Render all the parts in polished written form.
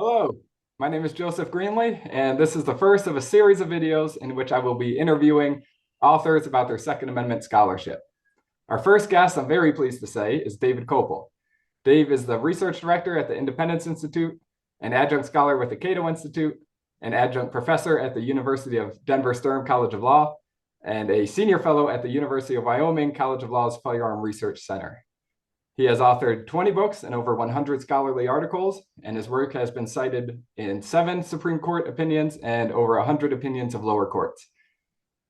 Hello, my name is Joseph Greenlee, and this is the first of a series of videos in which I will be interviewing authors about their Second Amendment scholarship. Our first guest, I'm very pleased to say, is David Kopel. Dave is the research director at the Independence Institute, an adjunct scholar with the Cato Institute, an adjunct professor at the University of Denver Stern College of Law, and a senior fellow at the University of Wyoming College of Law's Firearm Research Center. He has authored 20 books and over 100 scholarly articles, and his work has been cited in 7 Supreme Court opinions and over 100 opinions of lower courts.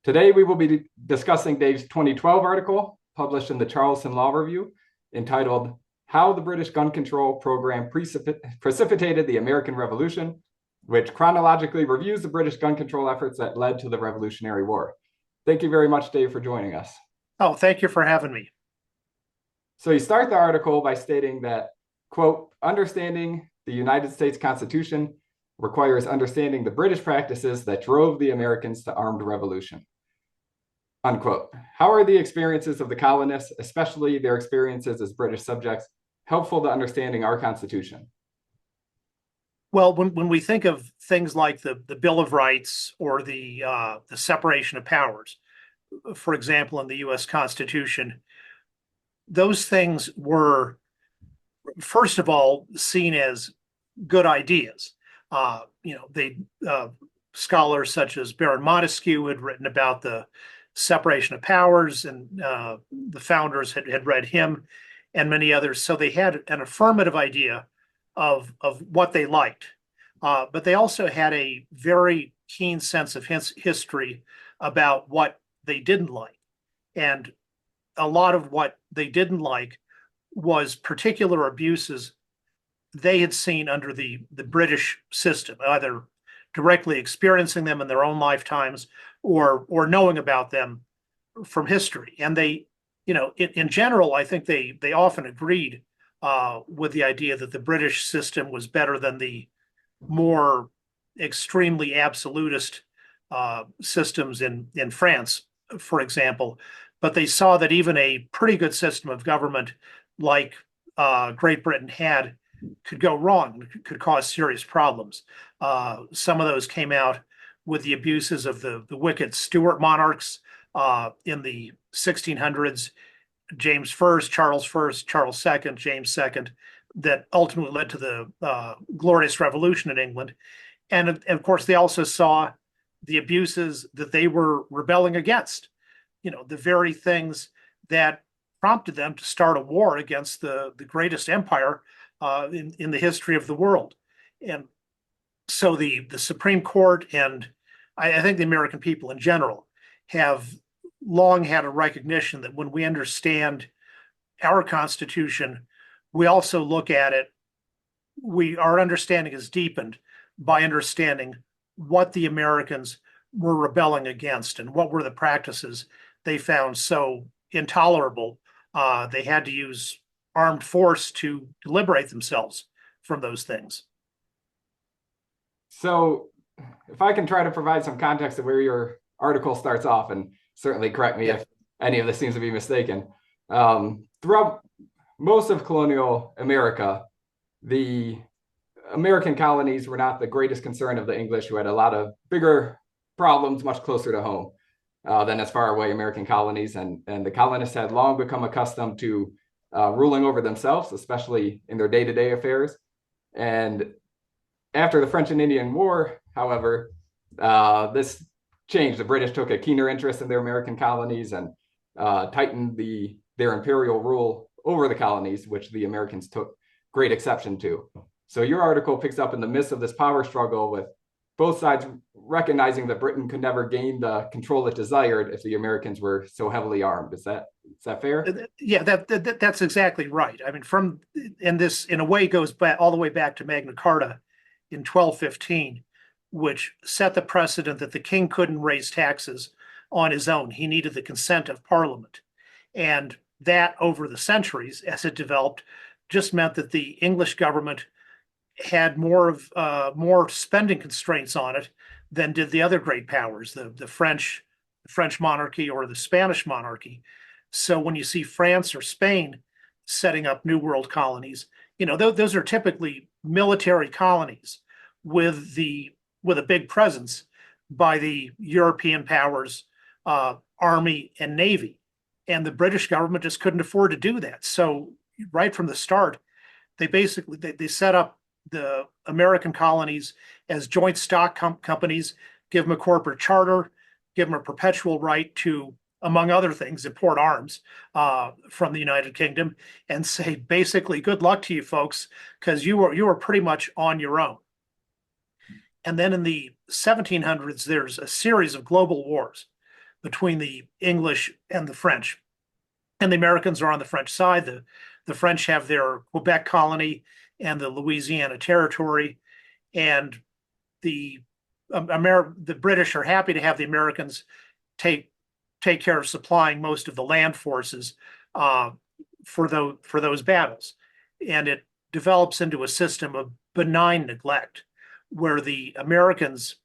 Today, we will be discussing Dave's 2012 article, published in the Charleston Law Review, entitled How the British Gun Control Program Precipitated the American Revolution, which chronologically reviews the British gun control efforts that led to the Revolutionary War. Thank you very much, Dave, for joining us. Oh, thank you for having me. So you start the article by stating that, quote, understanding the United States Constitution requires understanding the British practices that drove the Americans to armed revolution, unquote. How are the experiences of the colonists, especially their experiences as British subjects, helpful to understanding our Constitution? Well, when we think of things like the Bill of Rights or the separation of powers, for example, in the U.S. Constitution, those things were, first of all, seen as good ideas. Scholars such as Baron Montesquieu had written about the separation of powers, and the founders had read him and many others. So they had an affirmative idea of what they liked. But they also had a very keen sense of history about what they didn't like. And a lot of what they didn't like was particular abuses they had seen under the British system, either directly experiencing them in their own lifetimes or knowing about them from history. And they, in general, I think they often agreed with the idea that the British system was better than the more extremely absolutist systems in France, for example. But they saw that even a pretty good system of government like Great Britain had could go wrong, could cause serious problems. Some of those came out with the abuses of the wicked Stuart monarchs in the 1600s, James I, Charles I, Charles II, James II, that ultimately led to the Glorious Revolution in England. And of course, they also saw the abuses that they were rebelling against. The very things that prompted them to start a war against the greatest empire in the history of the world. And so the Supreme Court, and I think the American people in general, have long had a recognition that when we understand our Constitution, we also look at it, our understanding is deepened by understanding what the Americans were rebelling against and what were the practices they found so intolerable. They had to use armed force to liberate themselves from those things. So if I can try to provide some context of where your article starts off, and certainly correct me if any of this seems to be mistaken. Throughout most of colonial America, the American colonies were not the greatest concern of the English, who had a lot of bigger problems much closer to home than as far away American colonies. And the colonists had long become accustomed to ruling over themselves, especially in their day-to-day affairs. And after the French and Indian War, however, this changed. The British took a keener interest in their American colonies and tightened their imperial rule over the colonies, which the Americans took great exception to. So your article picks up in the midst of this power struggle, with both sides recognizing that Britain could never gain the control it desired if the Americans were so heavily armed. Is that fair? Yeah, that's exactly right. I mean, this in a way goes back all the way back to Magna Carta in 1215, which set the precedent that the king couldn't raise taxes on his own. He needed the consent of Parliament. And that, over the centuries, as it developed, just meant that the English government had more spending constraints on it than did the other great powers, the French monarchy or the Spanish monarchy. So when you see France or Spain setting up New World colonies, those are typically military colonies with a big presence by the European powers, army and navy, and the British government just couldn't afford to do that. So right from the start, they set up the American colonies as joint stock companies, give them a corporate charter, give them a perpetual right to, among other things, import arms from the United Kingdom, and say basically, good luck to you folks, because you were pretty much on your own. And then in the 1700s, there's a series of global wars between the English and the French. And the Americans are on the French side. The French have their Quebec colony and the Louisiana Territory. And the British are happy to have the Americans take care of supplying most of the land forces for those battles. And it develops into a system of benign neglect, where the Americans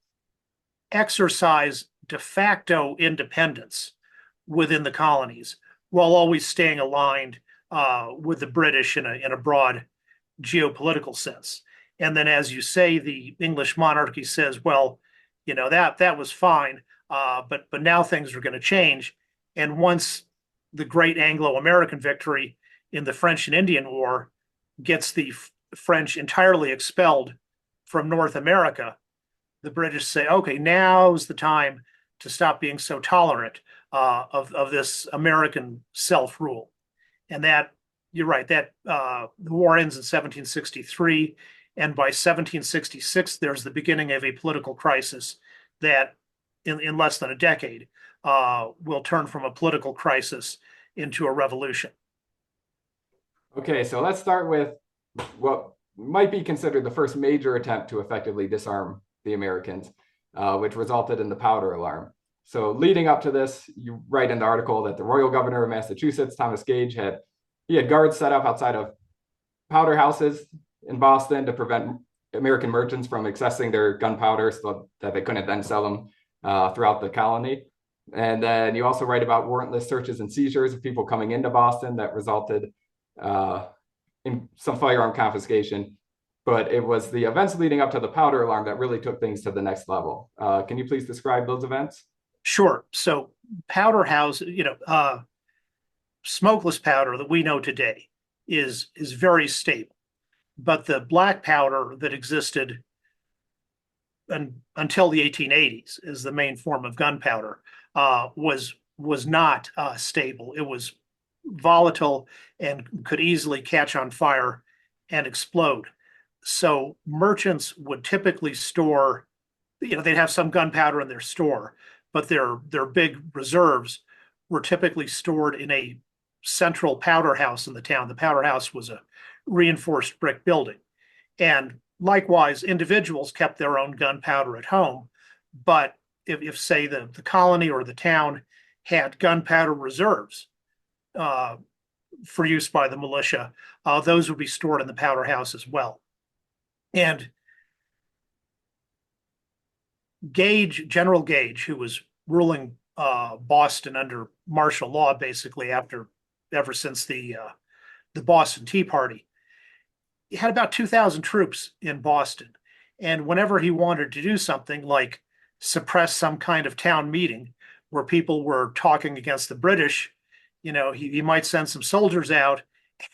exercise de facto independence within the colonies, while always staying aligned with the British in a broad geopolitical sense. And then, as you say, the English monarchy says, well, that was fine, but now things are going to change. And once the great Anglo-American victory in the French and Indian War gets the French entirely expelled from North America, the British say, okay, now's the time to stop being so tolerant of this American self-rule. And that, you're right, that the war ends in 1763. And by 1766, there's the beginning of a political crisis that in less than a decade will turn from a political crisis into a revolution. Okay, so let's start with what might be considered the first major attempt to effectively disarm the Americans, which resulted in the powder alarm. So leading up to this, you write in the article that the royal governor of Massachusetts, Thomas Gage, had guards set up outside of powder houses in Boston to prevent American merchants from accessing their gunpowder so that they couldn't then sell them throughout the colony. And then you also write about warrantless searches and seizures of people coming into Boston that resulted in some firearm confiscation. But it was the events leading up to the powder alarm that really took things to the next level. Can you please describe those events? Sure. So powder house, smokeless powder that we know today is very stable. But the black powder that existed until the 1880s is the main form of gunpowder, was not stable. It was volatile and could easily catch on fire and explode. So merchants would typically store, they'd have some gunpowder in their store, but their big reserves were typically stored in a central powder house in the town. The powder house was a reinforced brick building. And likewise, individuals kept their own gunpowder at home. But if say, the colony or the town had gunpowder reserves for use by the militia, those would be stored in the powder house as well. And General Gage, who was ruling Boston under martial law, basically ever since the Boston Tea Party, he had about 2,000 troops in Boston. And whenever he wanted to do something like suppress some kind of town meeting where people were talking against the British, he might send some soldiers out,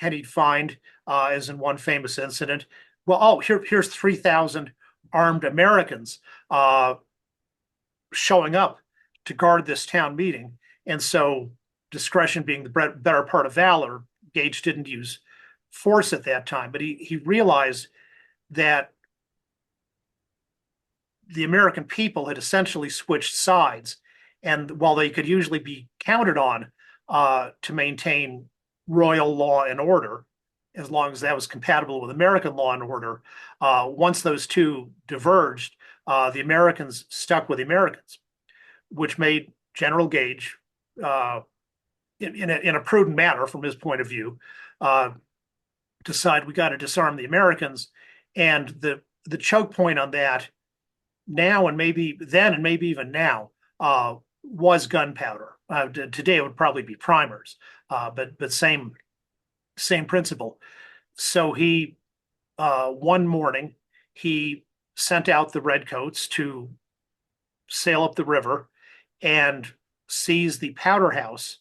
and he'd find, as in one famous incident, here's 3,000 armed Americans showing up to guard this town meeting. And so, discretion being the better part of valor, Gage didn't use force at that time, but he realized that the American people had essentially switched sides. And while they could usually be counted on to maintain royal law and order, as long as that was compatible with American law and order, once those two diverged, the Americans stuck with the Americans, which made General Gage, in a prudent manner from his point of view, decide we got to disarm the Americans. And the choke point on that now, and maybe then, and maybe even now, was gunpowder. Today it would probably be primers, but same principle. So he one morning he sent out the redcoats to sail up the river and seize the powder house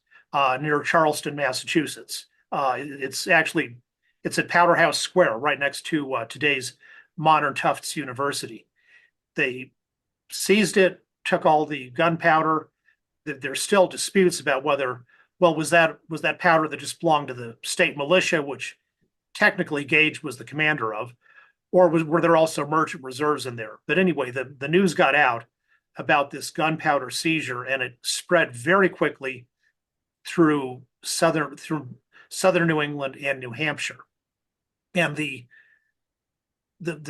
near Charleston, Massachusetts. It's at Powder House Square, right next to today's modern Tufts University. They seized it, took all the gunpowder. There's still disputes about whether, well, was that powder that just belonged to the state militia, which technically Gage was the commander of, or were there also merchant reserves in there? But anyway, the news got out about this gunpowder seizure, and it spread very quickly through southern New England and New Hampshire. And the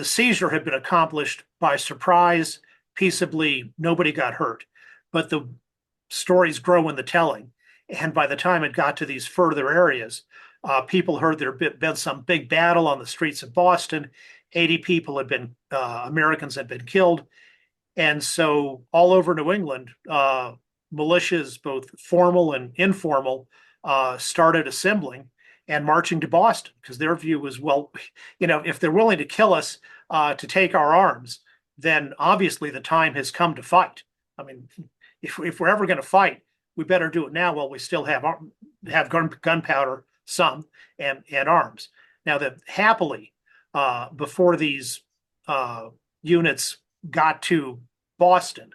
seizure had been accomplished by surprise, peaceably, nobody got hurt. But the stories grow in the telling. And by the time it got to these further areas, people heard there had been some big battle on the streets of Boston. 80 people had been, Americans had been killed. And so all over New England, militias, both formal and informal, started assembling and marching to Boston, because their view was, well, if they're willing to kill us to take our arms, then obviously the time has come to fight. I mean, if we're ever going to fight, we better do it now while we still have gunpowder, some, and arms. Now, that happily, before these units got to Boston,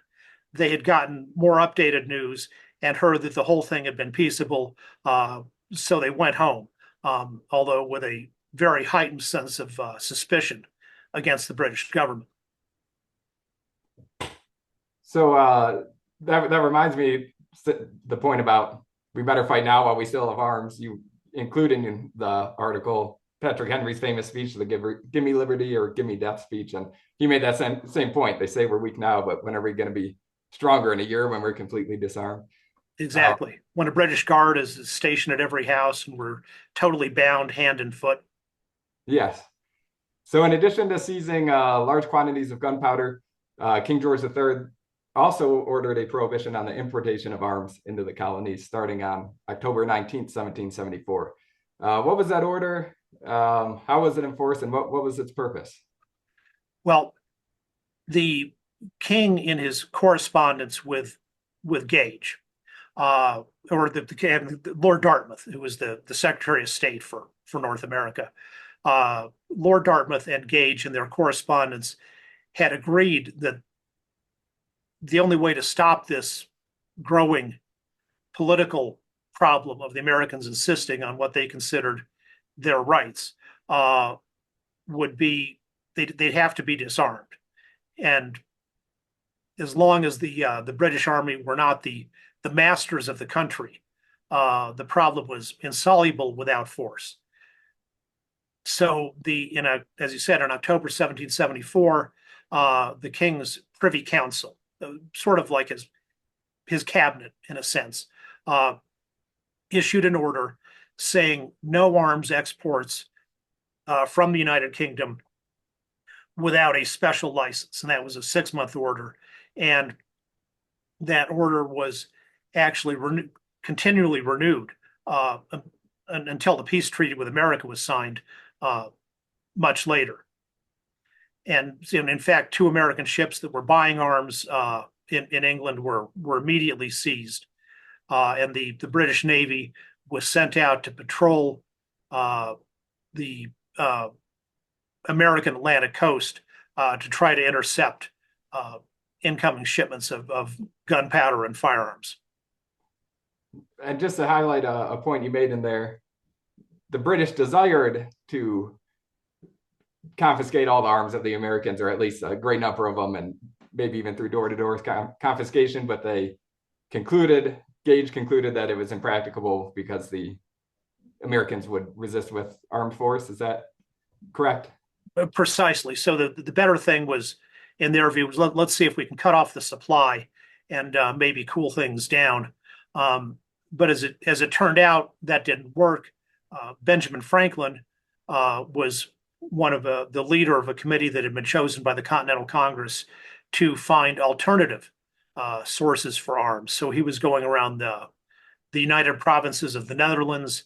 they had gotten more updated news and heard that the whole thing had been peaceable. So they went home, although with a very heightened sense of suspicion against the British government. So that reminds me the point about we better fight now while we still have arms. You included in the article Patrick Henry's famous speech, the "Give me liberty or give me death" speech, and he made that same point. They say we're weak now, but when are we going to be stronger in a year when we're completely disarmed? Exactly. When a British guard is stationed at every house and we're totally bound hand and foot. Yes. So in addition to seizing large quantities of gunpowder, King George III also ordered a prohibition on the importation of arms into the colonies starting on October 19th, 1774. What was that order? How was it enforced, and what was its purpose? Well, the king, in his correspondence with Gage, or the Lord Dartmouth, who was the Secretary of State for North America, Lord Dartmouth and Gage, in their correspondence, had agreed that the only way to stop this growing political problem of the Americans insisting on what they considered their rights would be they'd have to be disarmed. And as long as the British Army were not the masters of the country, the problem was insoluble without force. So as you said, in October 1774, the King's Privy Council, sort of like his cabinet in a sense, issued an order saying no arms exports from the United Kingdom without a special license. And that was a 6-month order. And that order was actually continually renewed until the peace treaty with America was signed much later. And in fact, 2 American ships that were buying arms in England were immediately seized. And the British Navy was sent out to patrol the American Atlantic coast to try to intercept incoming shipments of gunpowder and firearms. And just to highlight a point you made in there, the British desired to confiscate all the arms of the Americans, or at least a great number of them, and maybe even through door-to-door confiscation, but Gage concluded that it was impracticable because the Americans would resist with armed force. Is that correct? Precisely. So the better thing was, in their view, was let's see if we can cut off the supply and maybe cool things down. But as it turned out, that didn't work. Benjamin Franklin was one of the leader of a committee that had been chosen by the Continental Congress to find alternative sources for arms. So he was going around the United Provinces of the Netherlands,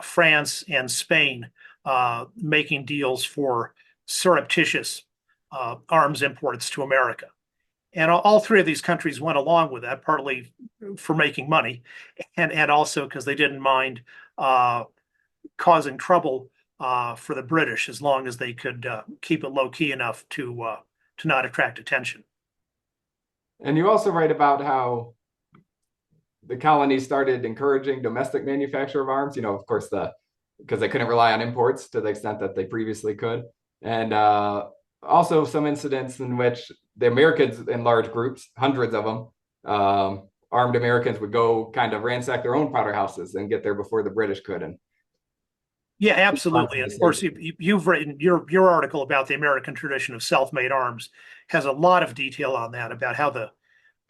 France, and Spain, making deals for surreptitious arms imports to America. And all three of these countries went along with that, partly for making money, and also because they didn't mind causing trouble for the British as long as they could keep it low key enough to not attract attention. And you also write about how the colonies started encouraging domestic manufacture of arms. Of course, because they couldn't rely on imports to the extent that they previously could, and also some incidents in which the Americans in large groups, hundreds of them, armed Americans would go kind of ransack their own powder houses and get there before the British could. And yeah, absolutely. And of course, you've written your article about the American tradition of self-made arms has a lot of detail on that, about how the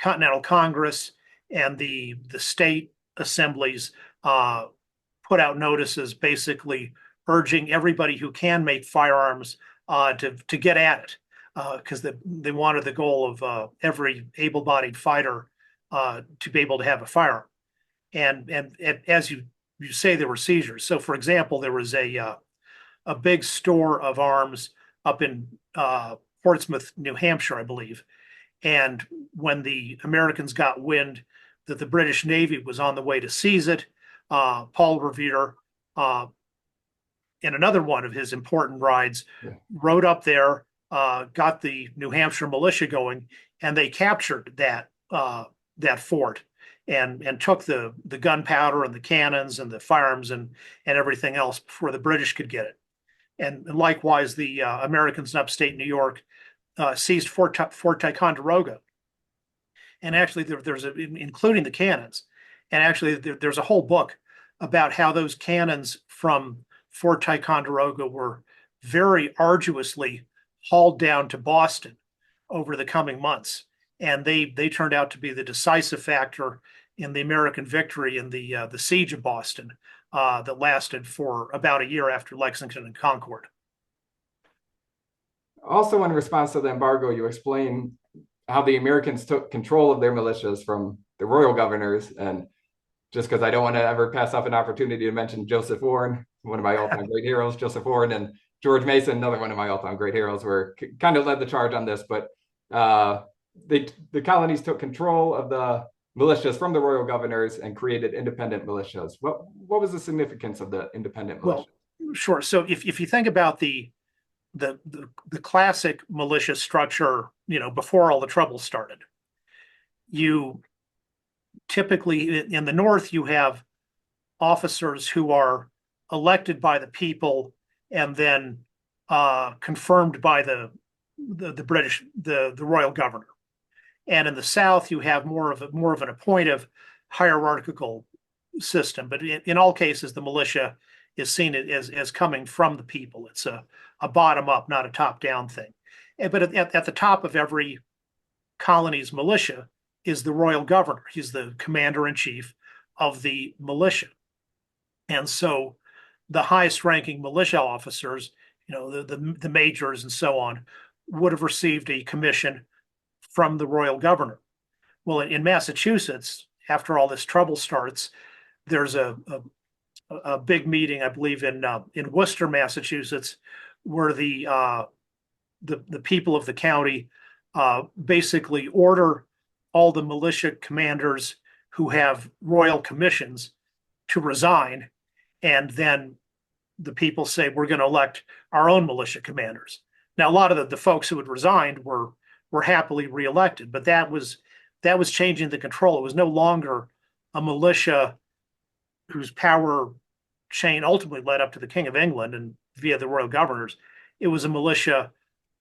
Continental Congress and the state assemblies put out notices basically urging everybody who can make firearms to get at it, because they wanted the goal of every able-bodied fighter to be able to have a firearm. And as you say, there were seizures. So, for example, there was a big store of arms up in Portsmouth, New Hampshire, I believe. And when the Americans got wind that the British Navy was on the way to seize it, Paul Revere, in another one of his important rides, rode up there, got the New Hampshire militia going, and they captured that fort and took the gunpowder and the cannons and the firearms and everything else before the British could get it. And likewise, the Americans in upstate New York seized Fort Ticonderoga. And actually, there's including the cannons. And actually, there's a whole book about how those cannons from Fort Ticonderoga were very arduously hauled down to Boston over the coming months. And they turned out to be the decisive factor in the American victory in the siege of Boston that lasted for about a year after Lexington and Concord. Also, in response to the embargo, you explain how the Americans took control of their militias from the royal governors. And just because I don't want to ever pass off an opportunity to mention Joseph Warren, one of my all-time great heroes, Joseph Warren, and George Mason, another one of my all-time great heroes, were kind of led the charge on this. But the colonies took control of the militias from the royal governors and created independent militias. What was the significance of the independent militias? Well, sure. So if you think about the classic militia structure, before all the trouble started, you typically in the North, you have officers who are elected by the people and then confirmed by the British, the royal governor. And in the South, you have more of an appointive hierarchical system. But in all cases, the militia is seen as coming from the people. It's a bottom up, not a top down thing. But at the top of every colony's militia is the royal governor. He's the commander in chief of the militia. And so the highest ranking militia officers, the majors and so on, would have received a commission from the royal governor. Well, in Massachusetts, after all this trouble starts, there's a big meeting, I believe, in Worcester, Massachusetts, where the people of the county basically order all the militia commanders who have royal commissions to resign, and then the people say, we're going to elect our own militia commanders. Now, a lot of the folks who had resigned were happily reelected, but that was changing the control. It was no longer a militia whose power chain ultimately led up to the King of England and via the royal governors. It was a militia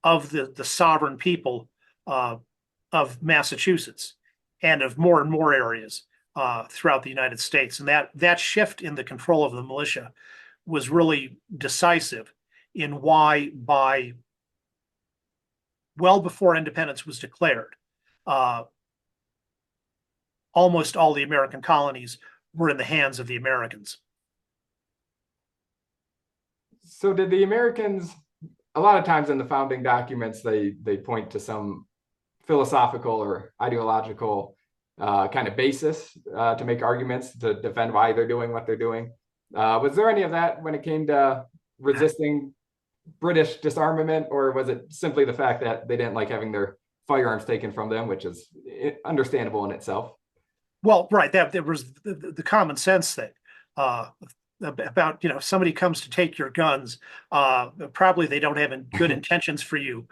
of the sovereign people of Massachusetts and of more and more areas throughout the United States. And that shift in the control of the militia was really decisive in why, by well before independence was declared, almost all the American colonies were in the hands of the Americans. So did the Americans, a lot of times in the founding documents, they point to some philosophical or ideological kind of basis to make arguments to defend why they're doing what they're doing. Was there any of that when it came to resisting British disarmament, or was it simply the fact that they didn't like having their firearms taken from them, which is understandable in itself? Well, right, that there was the common sense thing uh, about, if somebody comes to take your guns, probably they don't have good intentions for you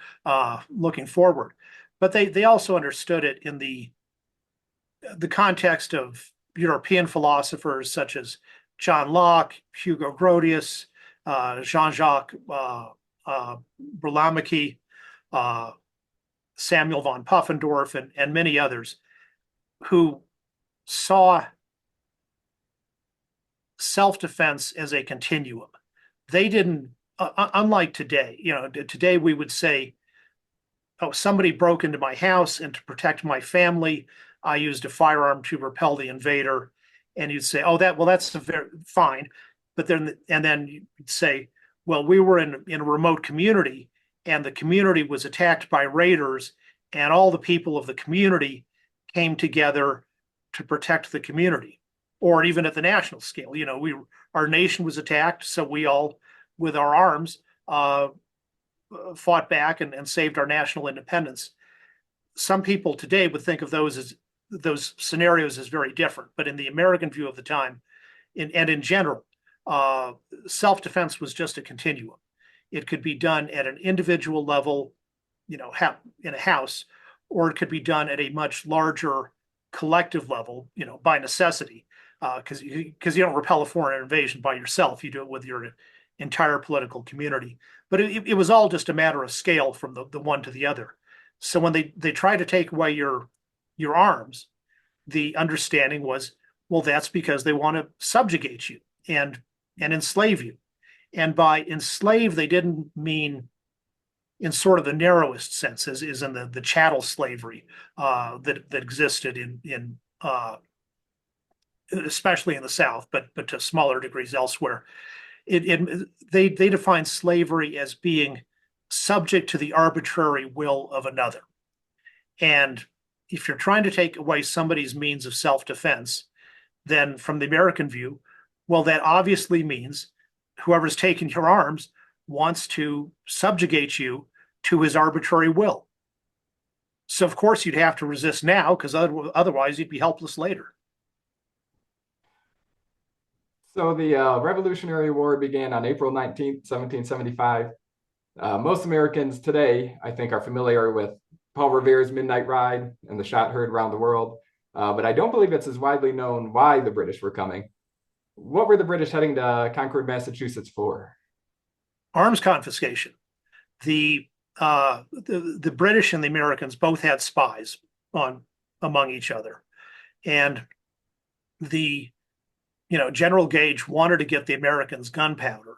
looking forward. But they also understood it in the context of European philosophers such as John Locke, Hugo Grotius, Jean-Jacques Burlamaqui, uh, Samuel von Puffendorf, and many others who saw self-defense as a continuum. They didn't, unlike today, today we would say, oh, somebody broke into my house, and to protect my family, I used a firearm to repel the invader. And you'd say, oh, that's very fine. But then you'd say, well, we were in a remote community, and the community was attacked by raiders, and all the people of the community came together to protect the community. Or even at the national scale, our nation was attacked, so we all, with our arms, fought back and saved our national independence. Some people today would think of those scenarios as very different, but in the American view of the time, and in general, self-defense was just a continuum. It could be done at an individual level, in a house, or it could be done at a much larger collective level, by necessity, because you don't repel a foreign invasion by yourself. You do it with your entire political community. But it was all just a matter of scale from the one to the other. So when they try to take away your arms, the understanding was, well, that's because they want to subjugate you and enslave you. And by enslave, they didn't mean in sort of the narrowest sense, as is in the chattel slavery that existed in especially in the South, but to smaller degrees elsewhere. They define slavery as being subject to the arbitrary will of another. And if you're trying to take away somebody's means of self-defense, then from the American view, well, that obviously means whoever's taking your arms wants to subjugate you to his arbitrary will. So of course you'd have to resist now, because otherwise you'd be helpless later. So the Revolutionary War began on April 19th, 1775. Most Americans today, I think, are familiar with Paul Revere's Midnight Ride and the shot heard around the world. But I don't believe it's as widely known why the British were coming. What were the British heading to Concord, Massachusetts for? Arms confiscation. The British and the Americans both had spies among each other. And General Gage wanted to get the Americans gunpowder.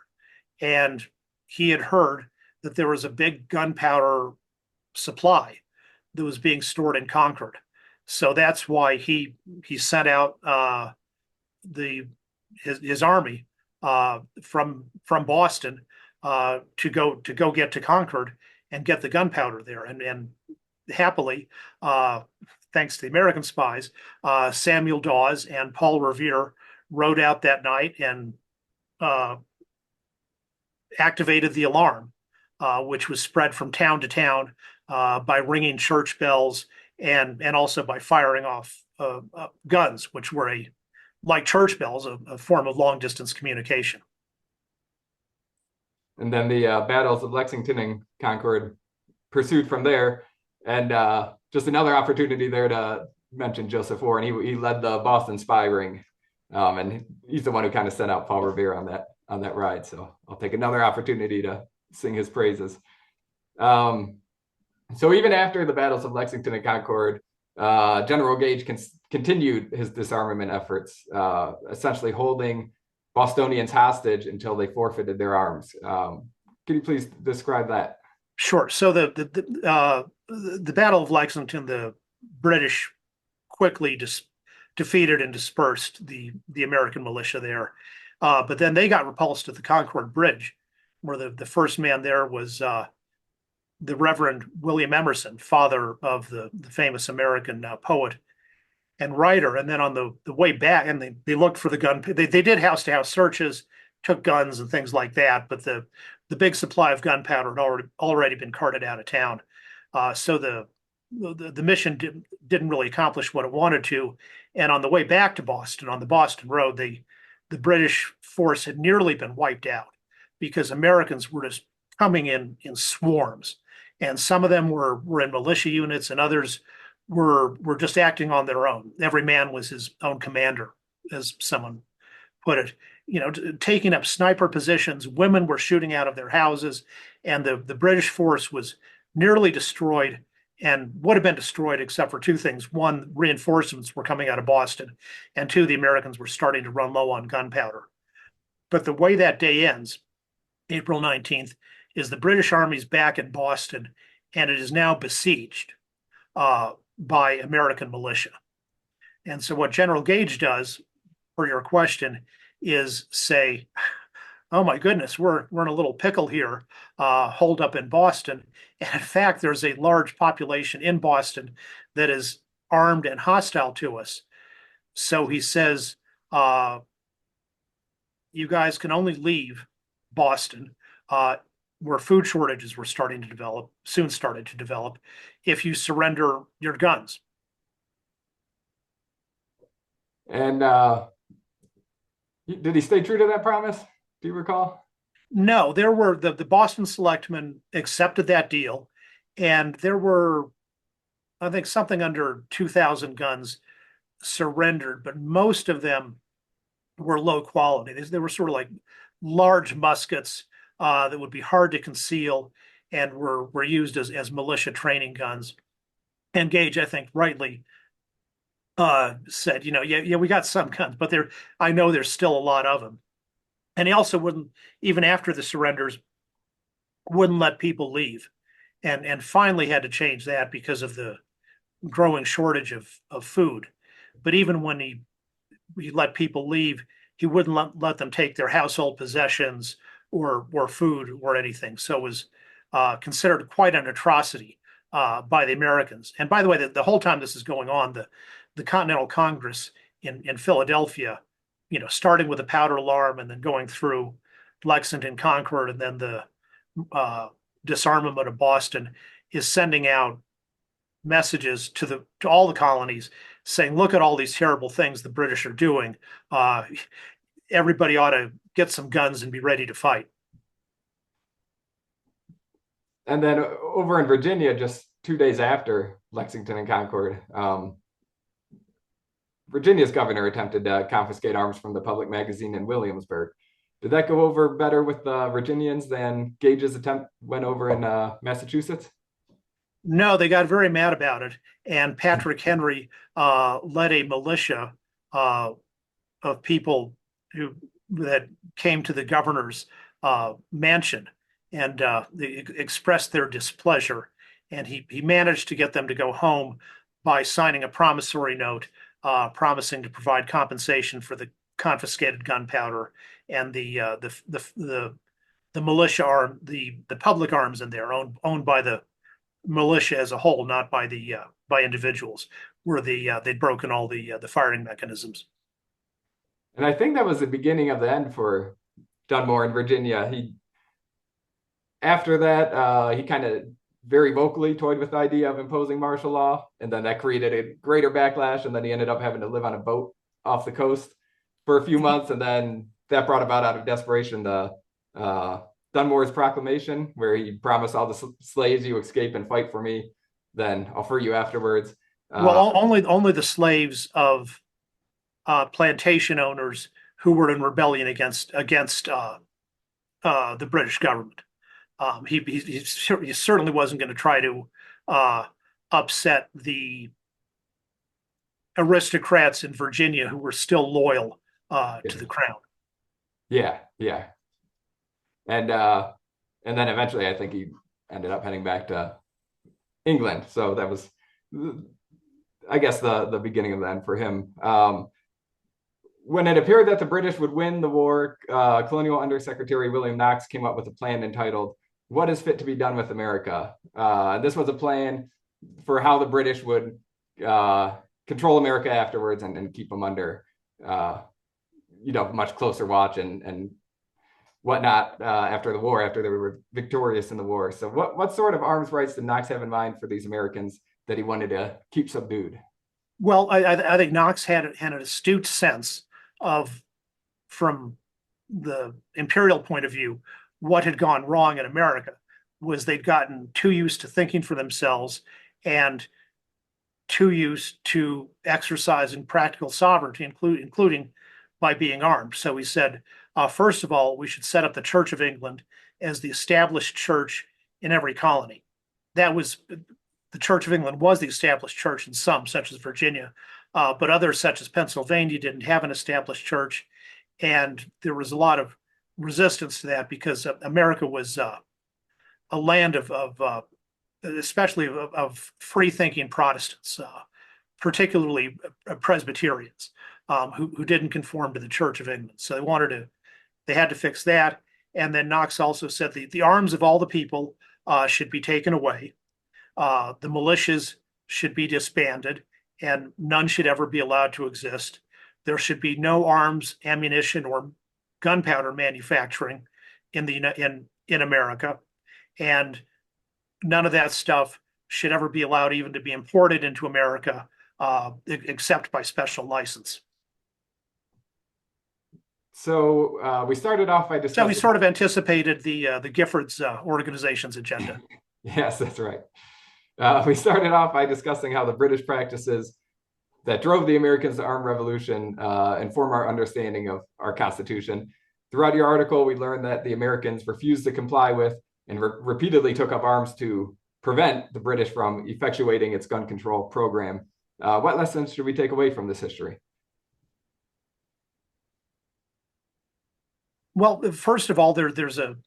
And he had heard that there was a big gunpowder supply that was being stored in Concord. So that's why he sent out his army from Boston to go get to Concord and get the gunpowder there. And happily, thanks to the American spies, Samuel Dawes and Paul Revere rode out that night and activated the alarm, which was spread from town to town by ringing church bells and also by firing off guns, which were like church bells, a form of long distance communication. And then the battles of Lexington and Concord pursued from there. And just another opportunity there to mention Joseph Warren. He led the Boston spy ring, and he's the one who kind of sent out Paul Revere on that ride. So I'll take another opportunity to sing his praises. So even after the battles of Lexington and Concord, General Gage continued his disarmament efforts, essentially holding Bostonians hostage until they forfeited their arms. Can you please describe that? Sure. So the Battle of Lexington, the British quickly defeated and dispersed the American militia there. But then they got repulsed at the Concord Bridge, where the first man there was the Reverend William Emerson, father of the famous American poet and writer. And then on the way back, and they looked for the gun. They did house-to-house searches, took guns and things like that. But the the big supply of gunpowder had already been carted out of town. So the mission didn't really accomplish what it wanted to. And on the way back to Boston, on the Boston Road, the British force had nearly been wiped out because Americans were just coming in swarms. And some of them were in militia units, and others were just acting on their own. Every man was his own commander, as someone put it. Taking up sniper positions. Women were shooting out of their houses, and the British force was nearly destroyed, and would have been destroyed except for two things. One, reinforcements were coming out of Boston, and two, the Americans were starting to run low on gunpowder. But the way that day ends, April 19th, is the British Army's back in Boston, and it is now besieged by American militia. And so what General Gage does, for your question, is say, oh my goodness, we're in a little pickle here, holed up in Boston. And in fact, there's a large population in Boston that is armed and hostile to us. So he says, you guys can only leave Boston, where food shortages were soon started to develop, if you surrender your guns. And did he stay true to that promise? Do you recall? No, there were the Boston selectmen accepted that deal, and there were, I think, something under 2,000 guns surrendered, but most of them were low quality. They were sort of like large muskets that would be hard to conceal and were used as militia training guns. And Gage, I think, rightly said, yeah, we got some guns, but I know there's still a lot of them. And he also wouldn't, even after the surrenders, wouldn't let people leave, and finally had to change that because of the growing shortage of food. But even when he let people leave, he wouldn't let them take their household possessions or food or anything. So it was considered quite an atrocity by the Americans. And by the way, the whole time this is going on, the Continental Congress in Philadelphia, starting with the powder alarm and then going through Lexington, Concord, and then the disarmament of Boston, is sending out messages to all the colonies saying, look at all these terrible things the British are doing. Everybody ought to get some guns and be ready to fight. And then over in Virginia, just 2 days after Lexington and Concord, Virginia's governor attempted to confiscate arms from the public magazine in Williamsburg. Did that go over better with the Virginians than Gage's attempt went over in Massachusetts? No, they got very mad about it. And Patrick Henry led a militia of people that came to the governor's mansion, and they expressed their displeasure. And he managed to get them to go home by signing a promissory note promising to provide compensation for the confiscated gunpowder and the militia arm, the public arms in there, owned by the militia as a whole, not by individuals, where they'd broken all the firing mechanisms. And I think that was the beginning of the end for Dunmore in Virginia. After that, he kind of very vocally toyed with the idea of imposing martial law, and then that created a greater backlash, and then he ended up having to live on a boat off the coast for a few months, and then that brought about, out of desperation, the Dunmore's proclamation, where he promised all the slaves, you escape and fight for me, then I'll free you afterwards. Well, only the slaves of plantation owners who were in rebellion against the British government. He certainly wasn't going to try to upset the aristocrats in Virginia who were still loyal to the crown. Yeah. And then eventually I think he ended up heading back to England. So that was, I guess, the beginning of the end for him. When it appeared that the British would win the war, Colonial Undersecretary William Knoxs came up with a plan entitled, "What is fit to be done with America?" This was a plan for how the British would control America afterwards and keep them under much closer watch and whatnot after the war, after they were victorious in the war. So what sort of arms rights did Knox have in mind for these Americans that he wanted to keep subdued? Well, I think Knox had an astute sense of, from the imperial point of view, what had gone wrong in America was they'd gotten too used to thinking for themselves and too used to exercising practical sovereignty, including by being armed. So he said, first of all, we should set up the Church of England as the established church in every colony. That was the Church of England was the established church in some, such as Virginia, but others, such as Pennsylvania, didn't have an established church, and there was a lot of resistance to that because America was a land of especially of free-thinking Protestants, particularly Presbyterians, who didn't conform to the Church of England. So they had to fix that. And then Knox also said the arms of all the people should be taken away. The militias should be disbanded, and none should ever be allowed to exist. There should be no arms, ammunition, or gunpowder manufacturing in America, and none of that stuff should ever be allowed even to be imported into America, except by special license. So we started off by discussing. So we sort of anticipated the Giffords organization's agenda. Yes, that's right. We started off by discussing how the British practices that drove the Americans to armed revolution inform our understanding of our Constitution. Throughout your article, we learned that the Americans refused to comply with and repeatedly took up arms to prevent the British from effectuating its gun control program. What lessons should we take away from this history? Well, first of all, there's and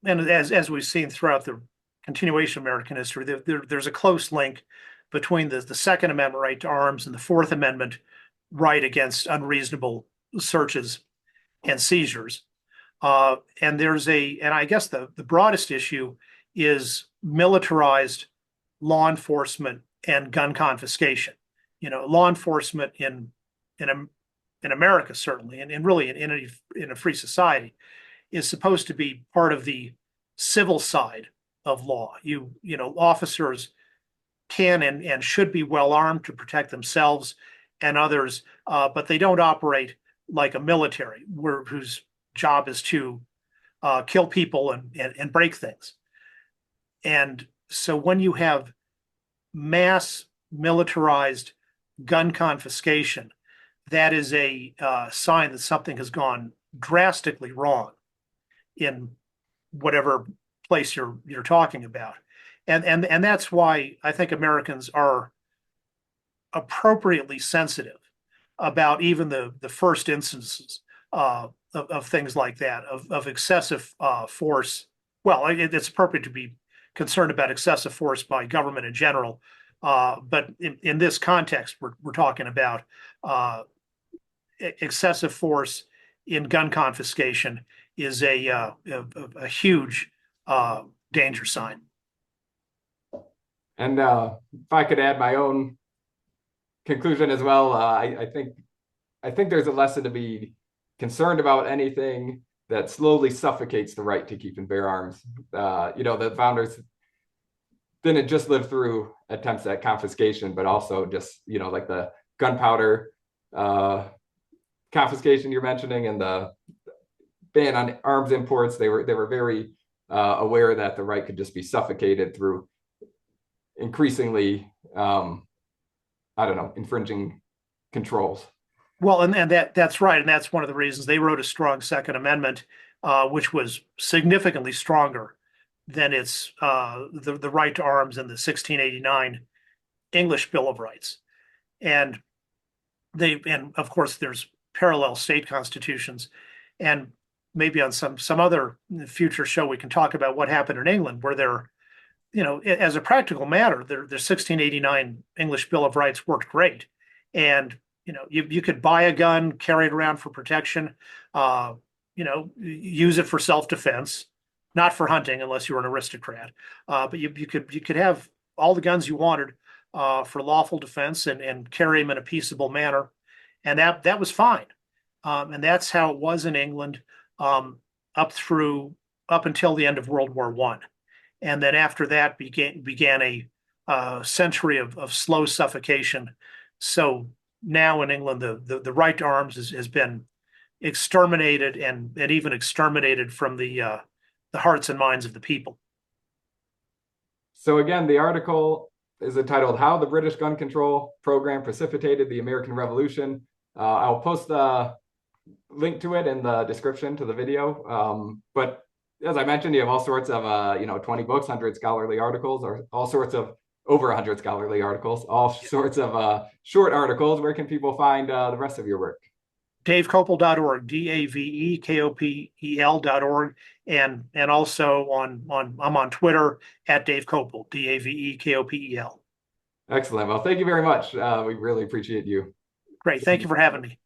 as we've seen throughout the continuation of American history, there's a close link between the Second Amendment right to arms and the Fourth Amendment right against unreasonable searches and seizures. And I guess the broadest issue is militarized law enforcement and gun confiscation. Law enforcement in America, certainly, and really in a free society, is supposed to be part of the civil side of law. Officers can and should be well armed to protect themselves and others, but they don't operate like a military whose job is to kill people and break things. And so when you have mass militarized gun confiscation, that is a sign that something has gone drastically wrong in whatever place you're talking about. And that's why I think Americans are appropriately sensitive about even the first instances of things like that, of excessive force. Well, it's appropriate to be concerned about excessive force by government in general, but in this context, we're talking about excessive force in gun confiscation is a huge danger sign. And if I could add my own conclusion as well, I think there's a lesson to be concerned about anything that slowly suffocates the right to keep and bear arms. The founders didn't just live through attempts at confiscation, but also just, like the gunpowder confiscation you're mentioning and the ban on arms imports. They were very aware that the right could just be suffocated through increasingly, infringing controls. Well, and that's right. And that's one of the reasons they wrote a strong Second Amendment, which was significantly stronger than its the right to arms in the 1689 English Bill of Rights. And of course there's parallel state constitutions, and maybe on some other future show we can talk about what happened in England, where there, as a practical matter, the 1689 English Bill of Rights worked great. And you could buy a gun, carry it around for protection, use it for self-defense, not for hunting unless you were an aristocrat. But you could have all the guns you wanted for lawful defense and carry them in a peaceable manner, and that was fine. And that's how it was in England up until the end of World War I. And then after that began a century of slow suffocation. So now in England, the right to arms has been exterminated and even exterminated from the hearts and minds of the people. So again, the article is entitled "How the British Gun Control Program Precipitated the American Revolution." I'll post the link to it in the description to the video. But as I mentioned, you have all sorts of 20 books, 100 scholarly articles, or all sorts of over 100 scholarly articles, all sorts of short articles. Where can people find the rest of your work? DaveKopel.org, DaveKopel.org, and also I'm on Twitter at Dave Kopel, DaveKopel. Excellent. Well, thank you very much. We really appreciate you. Great. Thank you for having me.